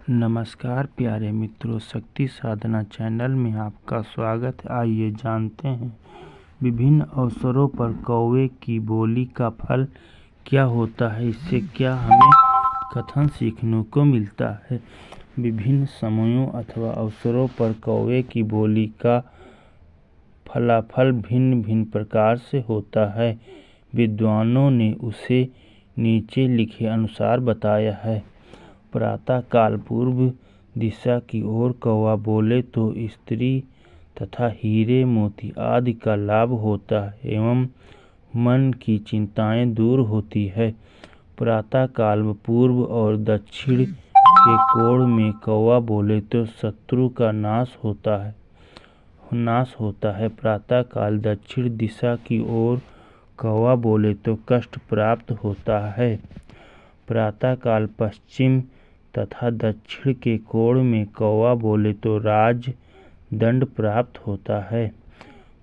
नमस्कार प्यारे मित्रों, शक्ति साधना चैनल में आपका स्वागत है। आइए जानते हैं विभिन्न अवसरों पर कौवे की बोली का फल क्या होता है, इससे क्या हमें कथन सीखने को मिलता है। विभिन्न समयों अथवा अवसरों पर कौवे की बोली का फलाफल भिन्न भिन्न प्रकार से होता है। विद्वानों ने उसे नीचे लिखे अनुसार बताया है। प्रातः काल पूर्व दिशा की ओर कौवा बोले तो स्त्री तथा हीरे मोती आदि का लाभ होता है एवं मन की चिंताएं दूर होती है। प्रातः काल पूर्व और दक्षिण के कोण में कौवा बोले तो शत्रु का नाश होता है। प्रातः काल दक्षिण दिशा की ओर कौवा बोले तो कष्ट प्राप्त होता है। प्रातः काल पश्चिम तथा दक्षिण के कोण में कौवा बोले तो राज दंड प्राप्त होता है।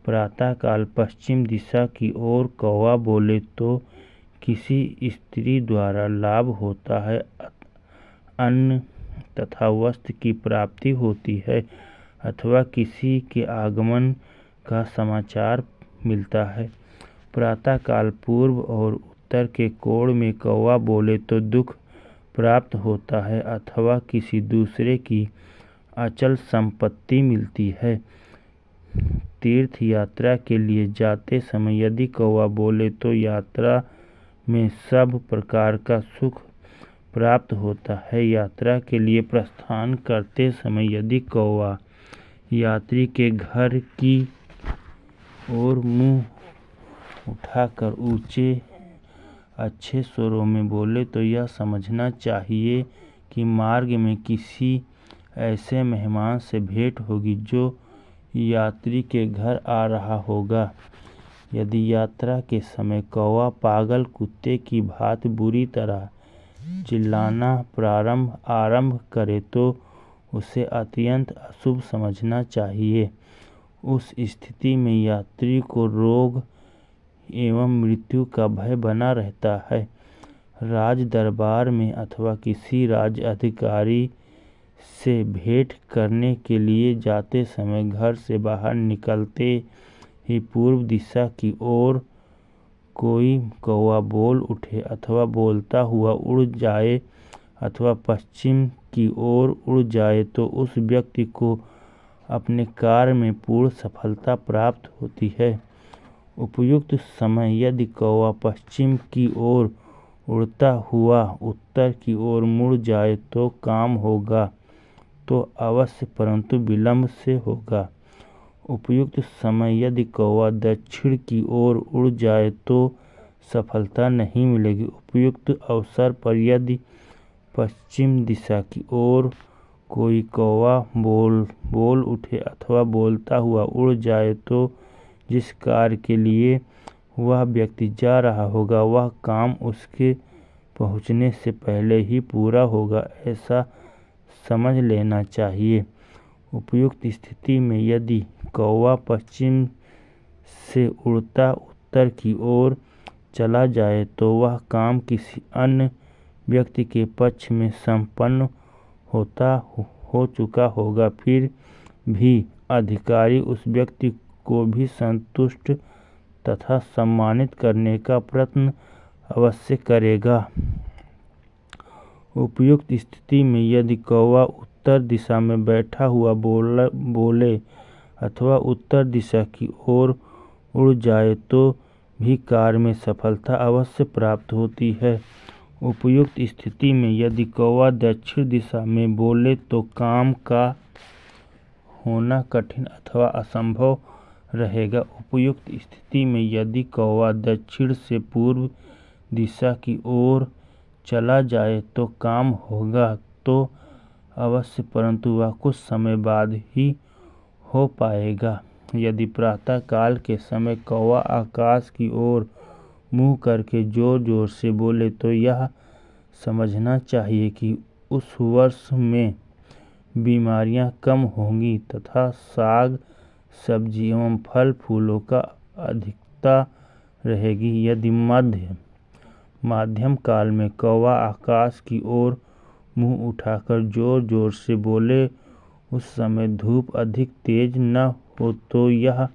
प्रातः काल पश्चिम दिशा की ओर कौवा बोले तो किसी स्त्री द्वारा लाभ होता है, अन्न तथा वस्त्र की प्राप्ति होती है अथवा किसी के आगमन का समाचार मिलता है। प्रातः काल पूर्व और उत्तर के कोण में कौवा बोले तो दुख प्राप्त होता है अथवा किसी दूसरे की अचल संपत्ति मिलती है। तीर्थ यात्रा के लिए जाते समय यदि कौवा बोले तो यात्रा में सब प्रकार का सुख प्राप्त होता है। यात्रा के लिए प्रस्थान करते समय यदि कौवा यात्री के घर की ओर मुंह उठाकर ऊंचे अच्छे स्वरों में बोले तो यह समझना चाहिए कि मार्ग में किसी ऐसे मेहमान से भेंट होगी जो यात्री के घर आ रहा होगा। यदि यात्रा के समय कौवा पागल कुत्ते की भांति बुरी तरह चिल्लाना आरंभ करे तो उसे अत्यंत अशुभ समझना चाहिए। उस स्थिति में यात्री को रोग एवं मृत्यु का भय बना रहता है। राज दरबार में अथवा किसी राज अधिकारी से भेंट करने के लिए जाते समय घर से बाहर निकलते ही पूर्व दिशा की ओर कोई कौवा बोल उठे अथवा बोलता हुआ उड़ जाए अथवा पश्चिम की ओर उड़ जाए तो उस व्यक्ति को अपने कार्य में पूर्ण सफलता प्राप्त होती है। उपयुक्त समय यदि कौवा पश्चिम की ओर उड़ता हुआ उत्तर की ओर मुड़ जाए तो काम होगा तो अवश्य, परंतु विलंब से होगा। उपयुक्त समय यदि कौवा दक्षिण की ओर उड़ जाए तो सफलता नहीं मिलेगी। उपयुक्त अवसर पर यदि पश्चिम दिशा की ओर कोई कौवा बोल उठे अथवा बोलता हुआ उड़ जाए तो जिस कार्य के लिए वह व्यक्ति जा रहा होगा वह काम उसके पहुंचने से पहले ही पूरा होगा, ऐसा समझ लेना चाहिए। उपयुक्त स्थिति में यदि कौवा पश्चिम से उड़ता उत्तर की ओर चला जाए तो वह काम किसी अन्य व्यक्ति के पक्ष में संपन्न हो चुका होगा। फिर भी अधिकारी उस व्यक्ति को भी संतुष्ट तथा सम्मानित करने का प्रयत्न अवश्य करेगा। उपयुक्त स्थिति में यदि कौवा उत्तर दिशा में बैठा हुआ बोले अथवा उत्तर दिशा की ओर उड़ जाए तो भी कार्य में सफलता अवश्य प्राप्त होती है। उपयुक्त स्थिति में यदि कौवा दक्षिण दिशा में बोले तो काम का होना कठिन अथवा असंभव रहेगा। उपयुक्त स्थिति में यदि कौवा दक्षिण से पूर्व दिशा की ओर चला जाए तो काम होगा तो अवश्य, परंतु वह कुछ समय बाद ही हो पाएगा। यदि प्रातः काल के समय कौवा आकाश की ओर मुंह करके जोर जोर से बोले तो यह समझना चाहिए कि उस वर्ष में बीमारियां कम होंगी तथा साग सब्जी एवं फल फूलों का अधिकता रहेगी। यदि माध्यम काल में कौवा आकाश की ओर मुंह उठाकर जोर जोर से बोले। उस समय धूप अधिक तेज न हो तो यह